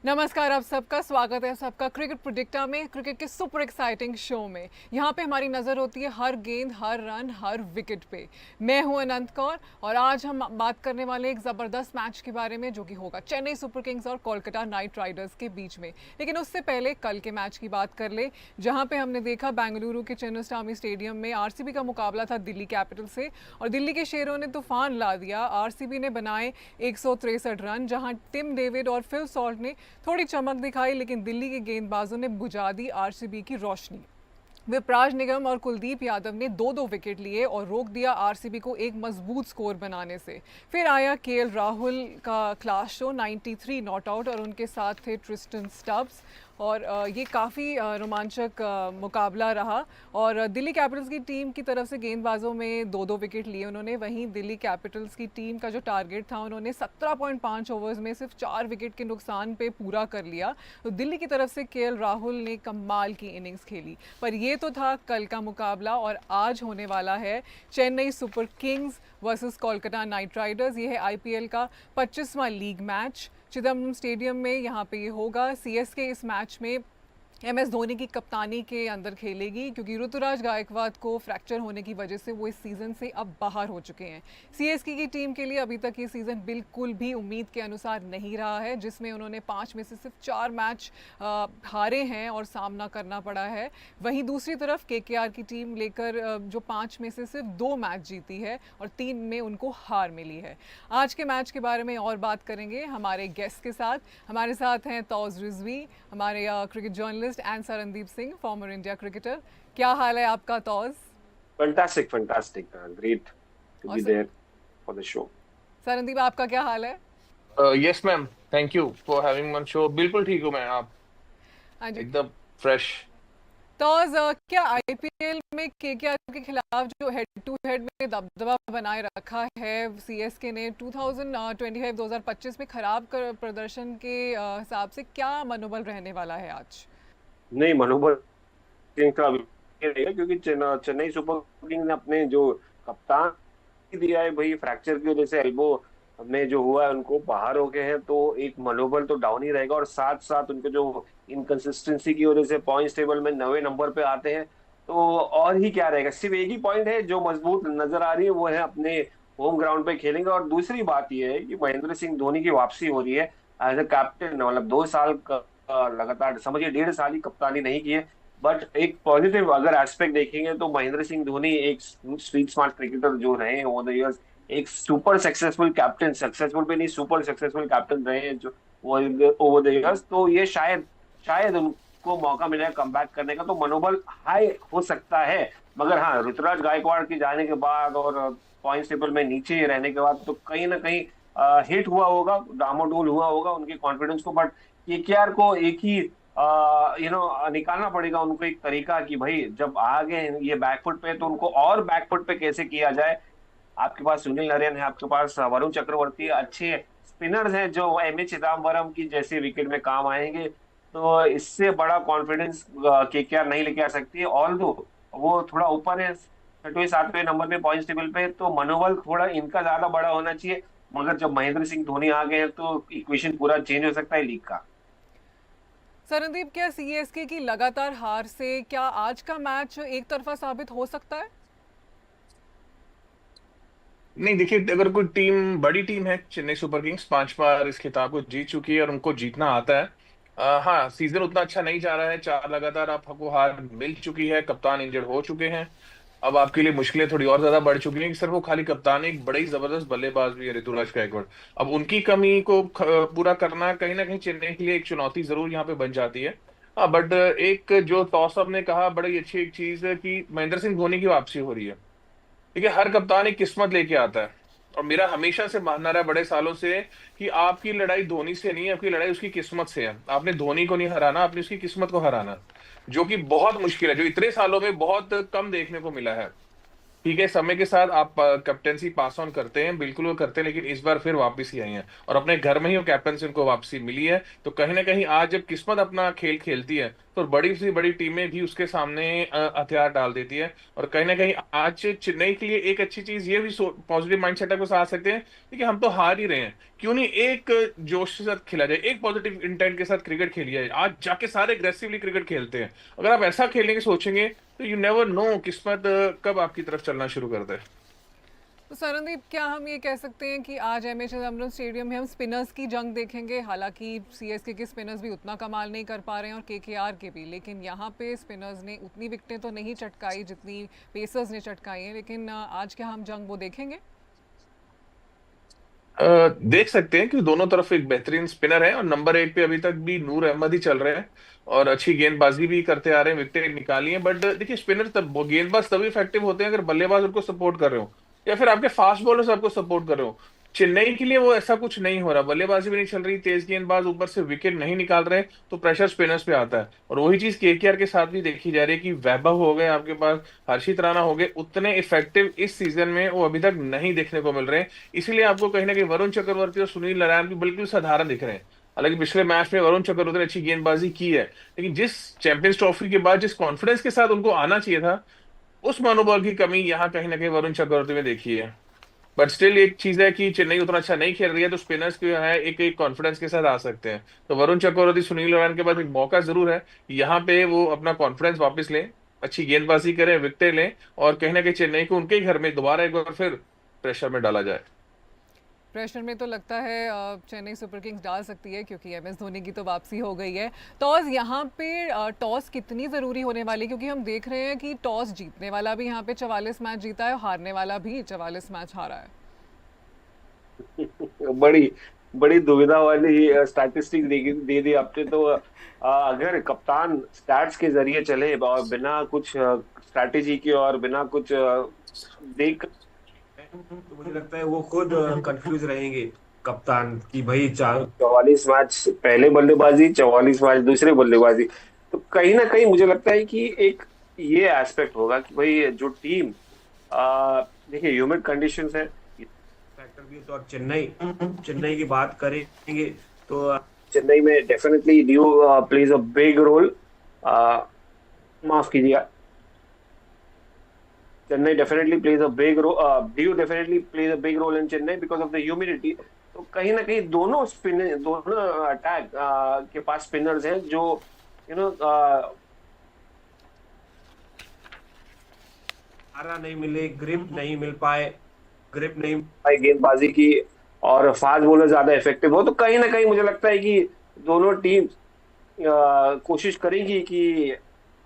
नमस्कार, आप सबका स्वागत है सबका क्रिकेट प्रेडिक्टर में, क्रिकेट के सुपर एक्साइटिंग शो में। यहाँ पे हमारी नज़र होती है हर गेंद, हर रन, हर विकेट पे। मैं हूँ अनंत कौर और आज हम बात करने वाले एक ज़बरदस्त मैच के बारे में जो कि होगा चेन्नई सुपर किंग्स और कोलकाता नाइट राइडर्स के बीच में। लेकिन उससे पहले कल के मैच की बात कर ले, जहाँ पे हमने देखा बेंगलुरु के चिन्नास्वामी स्टेडियम में आरसीबी का मुकाबला था दिल्ली कैपिटल से और दिल्ली के शेरों ने तूफान ला दिया। आरसीबी ने बनाए 163 रन, जहाँ टिम डेविड और फिल सॉल्ट ने थोड़ी चमक दिखाई, लेकिन दिल्ली के गेंदबाजों ने बुझा दी आरसीबी की रोशनी। विपराज निगम और कुलदीप यादव ने दो दो विकेट लिए और रोक दिया आरसीबी को एक मजबूत स्कोर बनाने से। फिर आया केएल राहुल का क्लास शो, 93 नॉट आउट और उनके साथ थे ट्रिस्टन स्टब्स और ये काफ़ी रोमांचक मुकाबला रहा। और दिल्ली कैपिटल्स की टीम की तरफ से गेंदबाजों में दो दो विकेट लिए उन्होंने। वहीं दिल्ली कैपिटल्स की टीम का जो टारगेट था उन्होंने 17.5 ओवर्स में सिर्फ 4 विकेट के नुकसान पे पूरा कर लिया। तो दिल्ली की तरफ से केएल राहुल ने कमाल की इनिंग्स खेली। पर ये तो था कल का मुकाबला और आज होने वाला है Chennai super Kings versus Kolkata night Riders. ये है आईपीएल का 25वां लीग मैच। चिदम्बरम स्टेडियम में यहाँ पे ये होगा। सीएसके इस मैच में एमएस धोनी की कप्तानी के अंदर खेलेगी, क्योंकि ऋतुराज गायकवाड को फ्रैक्चर होने की वजह से वो इस सीज़न से अब बाहर हो चुके हैं। सीएसके की टीम के लिए अभी तक ये सीज़न बिल्कुल भी उम्मीद के अनुसार नहीं रहा है, जिसमें उन्होंने 5 में से सिर्फ 4 मैच हारे हैं और सामना करना पड़ा है। वहीं दूसरी तरफ केकेआर की टीम लेकर जो 5 में से सिर्फ 2 मैच जीती है और 3 में उनको हार मिली है। आज के मैच के बारे में और बात करेंगे हमारे गेस्ट के साथ। हमारे साथ हैं तौज रिजवी, हमारे cricket journalist, and Sarandeep Singh, farmer India cricketer. क्या हाल है आपका तौज? Fantastic, fantastic. Great to और be there for the show. Sarandeep, आपका क्या हाल है? Yes ma'am, thank you for having on show. बिल्कुल ठीक हूँ मैं, आप हाँ जी एकदम फ्रेश। तौज, क्या आईपीएल में केकेआर के खिलाफ जो हेड टू हेड में दबदबा बनाए रखा है सीएसके ने 2025 में खराब प्रदर्शन के हिसाब से, क्या मनोबल रहने वाला है आज? नहीं, मनोबल किंग्स का अभी ये रहेगा क्योंकि चेन्नई सुपर किंग्स ने अपने जो कप्तान दिया है भाई, फ्रैक्चर की वजह से एल्बो में जो हुआ है उनको बाहर हो गए हैं, तो एक मनोबल तो डाउन ही रहेगा। और साथ साथ उनके जो इनकंसिस्टेंसी की वजह से पॉइंट्स टेबल में 9वें नंबर पे आते हैं, तो और ही क्या रहेगा। सिर्फ एक ही पॉइंट है जो मजबूत नजर आ रही है, वो है अपने होम ग्राउंड पे खेलेंगे। और दूसरी बात यह है कि महेंद्र सिंह धोनी की वापसी हो रही है एज ए कैप्टन। मतलब 2 साल का लगातार, समझिए 1.5 साल की कप्तानी नहीं की है। बट एक पॉजिटिव अगर एस्पेक्ट देखेंगे तो महेंद्र सिंह धोनी एक स्ट्रीट स्मार्ट क्रिकेटर जो रहे हैं ओवर द इयर्स, एक सुपर सक्सेसफुल कैप्टन, सक्सेसफुल पे नहीं सुपर सक्सेसफुल कैप्टन रहे हैं जो ओवर द इयर्स। तो ये शायद शायद उनको मौका मिलेगा कमबैक करने का, तो मनोबल हाई हो सकता है। मगर हाँ, ऋतुराज गायकवाड़ के जाने के बाद और पॉइंट टेबल में नीचे रहने के बाद तो कहीं ना कहीं हिट हुआ होगा, डामाडोल हुआ होगा उनके कॉन्फिडेंस को। बट केकेआर को एक ही निकालना पड़ेगा उनको एक तरीका कि भाई जब आ गए ये बैकफुट पे, तो उनको और बैकफुट पे कैसे किया जाए। आपके पास सुनील नरेन है, आपके पास वरुण चक्रवर्ती, अच्छे स्पिनर्स हैं जो एम ए चिदम्बरम की जैसे विकेट में काम आएंगे। तो इससे बड़ा कॉन्फिडेंस केकेआर नहीं लेके आ सकती है। ऑल दो वो थोड़ा ऊपर है, 6वें 7वें नंबर पे पॉइंट टेबल पे, तो मनोबल थोड़ा इनका ज्यादा बड़ा होना चाहिए। मगर जब महेंद्र सिंह धोनी आ गए हैं तो इक्वेशन पूरा चेंज हो सकता है लीग का। सरनदीप, क्या सीएसके की लगातार हार से क्या आज का मैच एक तरफा साबित हो सकता है? नहीं देखिए, अगर कोई टीम बड़ी टीम है, चेन्नई सुपर किंग्स 5 बार इस खिताब को जीत चुकी है और उनको जीतना आता है। हाँ, सीजन उतना अच्छा नहीं जा रहा है, 4 लगातार आपको हार मिल चुकी है, कप्तान इंजर्ड हो चुके हैं। अब आपके लिए मुश्किलें थोड़ी और ज्यादा बढ़ चुकी हैं कि सिर्फ वो खाली कप्तान है, एक बड़ी जबरदस्त बल्लेबाज भी है ऋतुराज गायकवाड़। अब उनकी कमी को पूरा करना कहीं ना कहीं चेन्नई के लिए एक चुनौती जरूर यहाँ पे बन जाती है। हाँ, बट एक जो टॉसअप ने कहा, बड़ी अच्छी एक चीज है कि महेंद्र सिंह धोनी की वापसी हो रही है। देखिए, हर कप्तान एक किस्मत लेके आता है और मेरा हमेशा से मानना रहा है बड़े सालों से कि आपकी लड़ाई धोनी से नहीं है, आपकी लड़ाई उसकी किस्मत से है। आपने धोनी को नहीं हराना, आपने उसकी किस्मत को हराना, जो कि बहुत मुश्किल है, जो इतने सालों में बहुत कम देखने को मिला है। ठीक है, समय के साथ आप कैप्टेंसी पास ऑन करते हैं, बिल्कुल वो करते हैं, लेकिन इस बार फिर वापस ही आई हैं और अपने घर में ही वो कैप्टेंसी उनको वापसी मिली है। तो कहीं ना कहीं आज जब किस्मत अपना खेल खेलती है तो बड़ी सी बड़ी टीमें भी उसके सामने हथियार डाल देती है। और कहीं ना कहीं आज चेन्नई के लिए एक अच्छी चीज ये भी पॉजिटिव माइंडसेट को आ सकते हैं, देखिए हम तो हार ही रहे हैं, क्यों नहीं एक जोश के साथ खेला जाए, एक पॉजिटिव इंटेंट के साथ क्रिकेट खेली जाए। आज जाके सारे एग्रेसिवली क्रिकेट खेलते हैं, अगर आप ऐसा खेलने की सोचेंगे तो यू नेवर नो किस्मत कब आपकी तरफ चलना शुरू कर दे। तो सरनदीप, क्या हम ये कह सकते हैं कि आज एम ए चिदम्बरम स्टेडियम में हम स्पिनर्स की जंग देखेंगे? हालांकि सीएसके के स्पिनर्स भी उतना कमाल नहीं कर पा रहे हैं और केकेआर के भी, लेकिन यहाँ पे स्पिनर्स ने उतनी विकेटें तो नहीं चटकाई जितनी पेसर्स ने चटकाई हैं। लेकिन आज क्या हम जंग वो देखेंगे? देख सकते हैं कि दोनों तरफ एक बेहतरीन स्पिनर है, और नंबर 1 पे अभी तक भी नूर अहमद ही चल रहे हैं और अच्छी गेंदबाजी भी करते आ रहे हैं, विकेट निकाली है। बट देखिए, स्पिनर तब वो गेंदबाज तभी इफेक्टिव होते हैं अगर बल्लेबाज उनको सपोर्ट कर रहे हो या फिर आपके फास्ट बॉलर्स आपको सपोर्ट कर रहे हो। चेन्नई के लिए वो ऐसा कुछ नहीं हो रहा, बल्लेबाजी भी नहीं चल रही, तेज गेंदबाज ऊपर से विकेट नहीं निकाल रहे, तो प्रेशर स्पिनर्स पे आता है। और वही चीज केकेआर के साथ भी देखी जा रही है कि वैभव हो गए आपके पास, हर्षित राणा हो गए, उतने इफेक्टिव इस सीजन में वो अभी तक नहीं देखने को मिल रहे हैं। इसीलिए आपको कहीं ना कहीं वरुण चक्रवर्ती और सुनील नारायण भी बिल्कुल साधारण दिख रहे हैं। हालांकि पिछले मैच में वरुण चक्रवर्ती ने अच्छी गेंदबाजी की है, लेकिन जिस चैंपियंस ट्रॉफी के बाद जिस कॉन्फिडेंस के साथ उनको आना चाहिए था, उस मनोबल की कमी यहाँ कहीं ना कहीं वरुण चक्रवर्ती में देखी है। बट स्टिल एक चीज है कि चेन्नई उतना अच्छा नहीं खेल रही है, तो स्पिनर्स जो है एक एक कॉन्फिडेंस के साथ आ सकते हैं। तो वरुण चक्रवर्ती, सुनील नारायण के पास एक मौका जरूर है, यहाँ पे वो अपना कॉन्फिडेंस वापस लें, अच्छी गेंदबाजी करें, विकेटें लें, और कहीं ना कहीं चेन्नई को उनके ही घर में दोबारा एक बार फिर प्रेशर में डाला जाए। प्रेशर में तो लगता है चेन्नई सुपर किंग्स डाल सकती है, क्योंकि एमएस धोनी की तो वापसी हो गई है। टॉस यहाँ पे टॉस कितनी ज़रूरी होने वाली है? क्योंकि हम देख रहे हैं कि टॉस जीतने वाला भी यहाँ पे 44 मैच जीता है और हारने वाला भी 44 मैच हारा है। बड़ी बड़ी दुविधा वाली स्टैटिस्टिक दे दी आपने तो। अगर कप्तान स्टैट्स के जरिए चले और बिना कुछ स्ट्रैटेजी के और बिना कुछ देख, तो मुझे लगता है वो खुद कंफ्यूज रहेंगे कप्तान कि भाई 44 मैच पहले बल्लेबाजी, 44 मैच दूसरे बल्लेबाजी। तो कहीं ना कहीं मुझे लगता है कि एक ये एस्पेक्ट होगा कि भाई जो टीम, देखिए ह्यूमिड कंडीशंस है, फैक्टर भी है। तो और चेन्नई चेन्नई की बात करेंगे तो चेन्नई में definitely dew plays a big role. माफ कीजिएगा, Chennai definitely plays a big role. Dio definitely plays a big role in Chennai because of the humidity. तो कहीं ना कहीं दोनों अटैक के पास स्पिनर्स हैं जो यू नो आरा नहीं मिले, ग्रिप नहीं मिल पाए गेंदबाजी की, और फास्ट बॉलर ज्यादा इफेक्टिव हो। तो कहीं ना कहीं मुझे लगता है कि दोनों टीम कोशिश करेंगी कि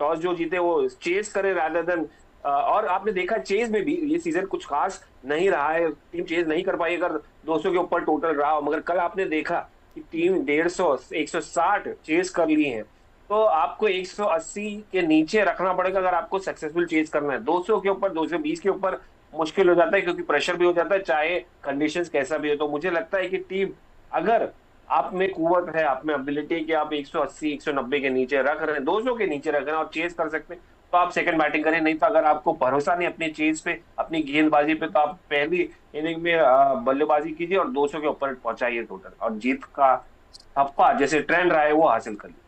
टॉस जो जीते वो चेस करे रादर देन। और आपने देखा चेज में भी ये सीजन कुछ खास नहीं रहा है, टीम चेज नहीं कर पाई अगर 200 के ऊपर टोटल रहा हो। मगर कल आपने देखा कि टीम 150 160 चेज कर ली है। तो आपको 180 के नीचे रखना पड़ेगा अगर आपको सक्सेसफुल चेज करना है। 200 के ऊपर, 220 के ऊपर मुश्किल हो जाता है, क्योंकि प्रेशर भी हो जाता है चाहे कंडीशंस कैसा भी हो। तो मुझे लगता है कि टीम, अगर आप में कुवत है, आप में एबिलिटी है कि आप 180 190 के नीचे रख रहे हैं, 200 के नीचे रख रहे हैं और चेज कर सकते हैं, तो आप सेकंड बैटिंग करें। नहीं तो अगर आपको भरोसा नहीं अपनी चीज पे, अपनी गेंदबाजी पे, तो आप पहली इनिंग में बल्लेबाजी कीजिए और 200 के ऊपर पहुंचाइए टोटल, और जीत का हप्पा जैसे ट्रेंड रहा है वो हासिल कर लीजिए।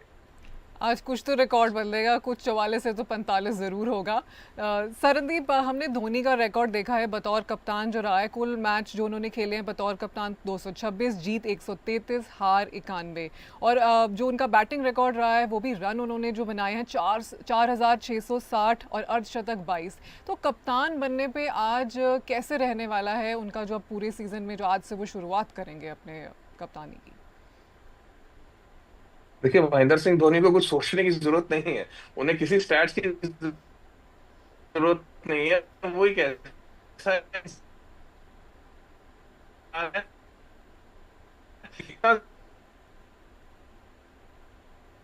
आज कुछ तो रिकॉर्ड बदलेगा, कुछ 44 से तो 45 ज़रूर होगा। सरनदीप, हमने धोनी का रिकॉर्ड देखा है बतौर कप्तान जो रहा है। कुल मैच जो उन्होंने खेले हैं बतौर कप्तान 226, जीत 133, हार 91। और जो उनका बैटिंग रिकॉर्ड रहा है वो भी रन उन्होंने जो बनाए हैं 4660 और अर्धशतक 22। तो कप्तान बनने पे आज कैसे रहने वाला है उनका, जो अब पूरे सीज़न में जो आज से वो शुरुआत करेंगे अपने कप्तानी की? देखिए, महेंद्र सिंह धोनी को कुछ सोचने की जरूरत नहीं है, उन्हें किसी स्टैट्स की जरूरत नहीं है। वही कैसा है, इतना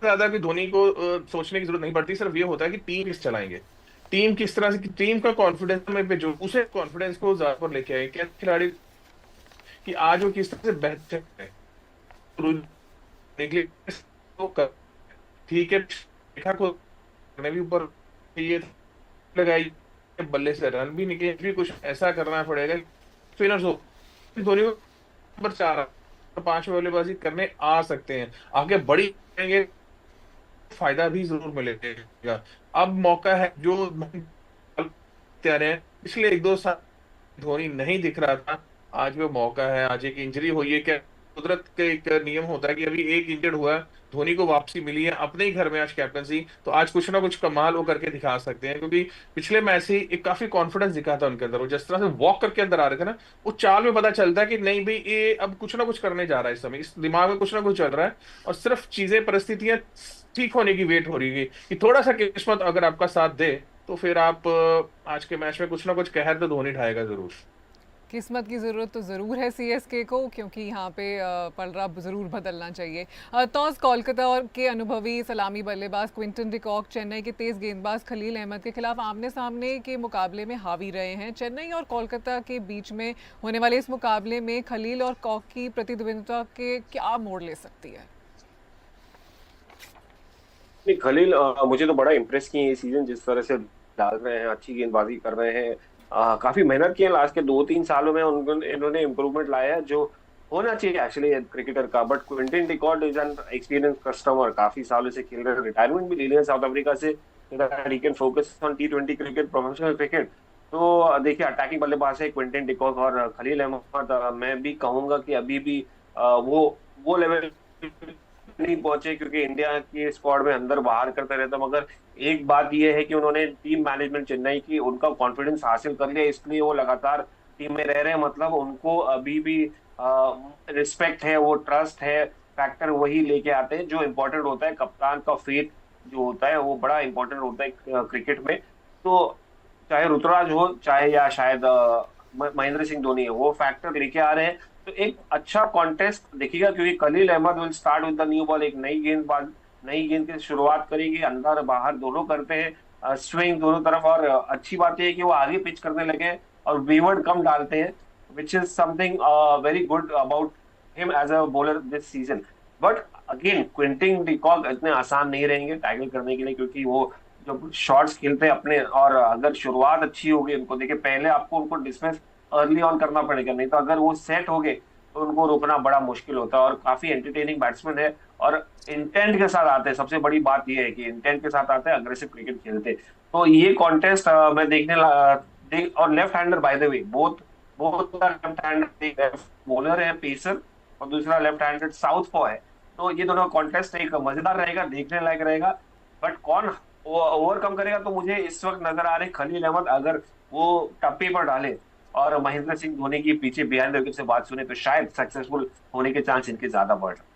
ज्यादा कि धोनी को सोचने की जरूरत नहीं पड़ती। सिर्फ ये होता है कि टीम किस चलाएंगे, टीम किस तरह से, टीम का कॉन्फिडेंस में पे जो उसे कॉन्फिडेंस को ज्यादा पर लेके आए, क्या खिलाड़ी कि आज वो किस तरह से बेहतर है, निकले तो ठीक है, रेखा को करने भी ऊपर ये लगाई, बल्ले से रन भी निकले, भी कुछ ऐसा करना पड़ेगा स्पिनर्स हो। धोनी को नंबर 4 और 5 बल्लेबाजी करने आ सकते हैं, आगे बड़ी करेंगे, फायदा भी जरूर मिलेगा। अब मौका है, जो तैयार है, पिछले 1-2 साल धोनी नहीं दिख रहा था, आज वो मौका है। आज एक इंजरी हुई है, क्या कुदरत का एक नियम होता है कि अभी एक इंजर्ड हुआ है, धोनी को वापसी मिली है अपने ही घर में आज कैप्टनसी, तो आज कुछ ना कुछ कमाल वो करके दिखा सकते हैं, क्योंकि पिछले मैच से एक काफी कॉन्फिडेंस दिखा था उनके अंदर। वो जिस तरह से वॉक करके अंदर आ रहे थे ना, वो चाल में पता चलता है कि नहीं भाई ये अब कुछ ना कुछ करने जा रहा है, इस समय इस दिमाग में कुछ ना कुछ चल रहा है, और सिर्फ चीजें परिस्थितियां ठीक होने की वेट हो रही है कि थोड़ा सा किस्मत अगर आपका साथ दे तो फिर आप आज के मैच में कुछ ना कुछ कहर तो धोनी ढाएगा जरूर। किस्मत की ज़रूरत तो ज़रूर है सीएसके को, क्योंकि यहाँ पे पलड़ा ज़रूर बदलना चाहिए। टॉस कोलकाता और के अनुभवी सलामी बल्लेबाज क्विंटन डिकॉक चेन्नई के तेज़ गेंदबाज खलील अहमद के खिलाफ आमने सामने के मुकाबले में हावी रहे हैं। चेन्नई और कोलकाता के बीच में होने वाले इस मुकाबले में खलील और कॉक की प्रतिद्वंद्विता के क्या मोड़ ले सकती है? नहीं, खलील मुझे तो बड़ा इम्प्रेस किए ये सीजन, जिस तरह से डाल रहे हैं, अच्छी गेंदबाजी कर रहे हैं। काफी मेहनत की है लास्ट के 2-3 सालों में, इन्होंने इम्प्रूवमेंट लाया है जो होना चाहिए एक्चुअली क्रिकेटर का। But Quinton de Kock is an experience customer, काफी सालों से खेल रहे हैं, रिटायरमेंट भी ले लिया साउथ अफ्रीका से, he can focus on T20 cricket, professional cricket. तो देखिए, अटैकिंग बल्लेबाज है क्विंटन डिकॉक, और खलील अहमद मैं भी कहूंगा कि अभी भी वो लेवल नहीं पहुंचे, क्योंकि इंडिया की स्क्वाड में अंदर बाहर करते रहता। मगर एक बात यह है कि उन्होंने टीम मैनेजमेंट चेन्नई की उनका कॉन्फिडेंस हासिल कर लिया, इसलिए वो लगातार टीम में रह रहे हैं। मतलब उनको अभी भी रिस्पेक्ट है, वो ट्रस्ट है, फैक्टर वही लेके आते हैं जो इम्पोर्टेंट होता है। कप्तान का फेथ जो होता है वो बड़ा इंपॉर्टेंट होता है क्रिकेट में। तो चाहे ऋतुराज हो, चाहे या शायद महेंद्र सिंह धोनी है, वो फैक्टर लेके आ रहे हैं। तो एक अच्छा कॉन्टेस्ट दिखेगा, क्योंकि Khaleel Ahmed will start with the new ball, एक नई गेंद की शुरुआत करेंगे, अंदर बाहर दोनों करते हैं, स्विंग दोनों तरफ। और अच्छी बात यह है कि वो आगे पिच करने लगे और लीवर्ड कम डालते हैं, which is something very good about him as a bowler this season. But again, Quinton de Kock इतने आसान नहीं रहेंगे टैकल करने के लिए, क्योंकि वो जो शॉट्स खेलते हैं अपने, और अगर शुरुआत अच्छी होगी उनको, देखिए पहले आपको उनको डिस्मिस अर्ली ऑन करना पड़ेगा, नहीं तो अगर वो सेट हो गए तो उनको रोकना बड़ा मुश्किल होता है। और काफी एंटरटेनिंग बैट्समैन है, और इंटेंट के साथ आते हैं। सबसे बड़ी बात यह है कि इंटेंट के साथ आते हैं, अग्रेसिव क्रिकेट खेलते हैं। तो ये कॉन्टेस्ट मैं और left hander by the way, both both left hander bowler है, पेसर, और दूसरा लेफ्ट हैंडेड साउथ पॉ है। तो ये दोनों कॉन्टेस्ट एक मजेदार रहेगा, देखने लायक रहेगा। बट कौन ओवरकम करेगा, तो मुझे इस वक्त नजर आ रहे खलील अहमद, अगर वो टप्पे पर डाले और महेंद्र सिंह धोनी की पीछे बिहाइंड द विकेट से बात सुने, तो शायद सक्सेसफुल होने के चांस इनके ज्यादा बढ़ रहे हैं।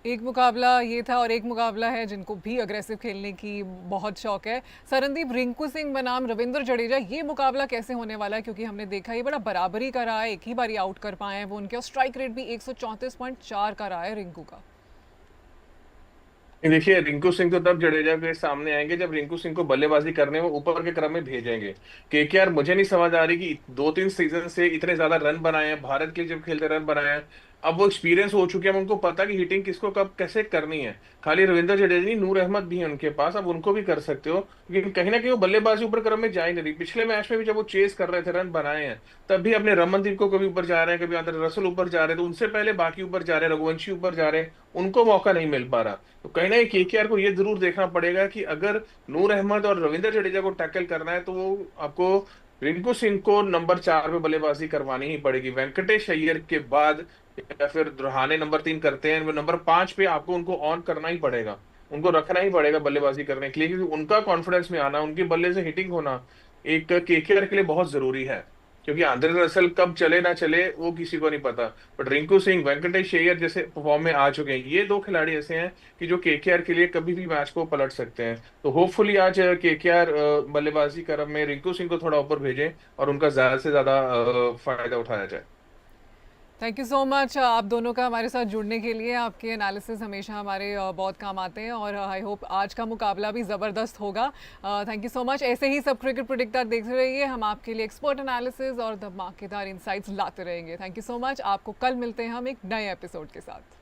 एक मुकाबला ये था, और एक मुकाबला है जिनको भी अग्रेसिव खेलने की बहुत शौक है, सरनदीप रिंकू सिंह बनाम रविंद्र जडेजा। ये मुकाबला कैसे होने वाला है, क्योंकि हमने देखा ये बड़ा बराबरी का रहा है, एक ही बारी आउट कर पाए हैं वो उनके, और स्ट्राइक रेट भी 134.4 का रहा है रिंकू का। देखिए, रिंकू सिंह तो तब जडेजा के सामने आएंगे जब रिंकू सिंह को बल्लेबाजी करने में ऊपर के क्रम में भेजेंगे। केकेआर मुझे नहीं समझ आ रही कि 2-3 सीजन से इतने ज्यादा रन बनाए हैं, भारत के लिए जब खेलते रन बनाए हैं, अब वो एक्सपीरियंस हो चुके हैं, उनको पता कि हिटिंग किसको कब कैसे करनी है। खाली रविंद्र जडेजा नहीं, नूर अहमद भी है उनके पास, अब उनको भी कर सकते हो, लेकिन कहीं ना कहीं वो बल्लेबाजी ऊपर क्रम में जा ही नहीं रही। पिछले मैच में भी जब वो चेस कर रहे थे, रन बनाए हैं, तब भी अपने रमनदीप को कभी ऊपर जा रहे हैं, कभी आंद्रे रसल ऊपर जा रहे हैं, तो उनसे पहले बाकी ऊपर जा रहे हैं, रघुवंशी ऊपर जा रहे हैं, उनको मौका नहीं मिल पा रहा। तो कहीं ना कहीं केकेआर को ये जरूर देखना पड़ेगा कि अगर नूर अहमद और रविंद्र जडेजा को टैकल करना है, तो वो आपको रिंकू सिंह को नंबर 4 पे बल्लेबाजी करवानी ही पड़ेगी। वेंकटेश अय्यर के बाद या फिर रहाणे नंबर 3 करते हैं, नंबर 5 पे आपको उनको ऑन करना ही पड़ेगा, उनको रखना ही पड़ेगा बल्लेबाजी करने के लिए, क्योंकि उनका कॉन्फिडेंस में आना, उनके बल्ले से हिटिंग होना एक केकेआर के लिए बहुत जरूरी है। क्योंकि आंद्रे रसल कब चले ना चले वो किसी को नहीं पता, बट रिंकू सिंह, वेंकटेश अय्यर जैसे फॉर्म में आ चुके हैं, ये 2 खिलाड़ी ऐसे हैं कि जो केकेआर के लिए कभी भी मैच को पलट सकते हैं। तो होपफुली आज केकेआर बल्लेबाजी क्रम में रिंकू सिंह को थोड़ा ऊपर भेजें और उनका ज्यादा से ज्यादा फायदा उठाया जाए। थैंक यू सो मच आप दोनों का हमारे साथ जुड़ने के लिए। आपके एनालिसिस हमेशा हमारे बहुत काम आते हैं, और आई होप आज का मुकाबला भी ज़बरदस्त होगा। Thank you so much. ऐसे ही सब क्रिकेट प्रेडिक्टर देखते रहिए, हम आपके लिए एक्सपर्ट एनालिसिस और धमाकेदार इंसाइट्स लाते रहेंगे। Thank you so much. आपको कल मिलते हैं हम एक नए एपिसोड के साथ।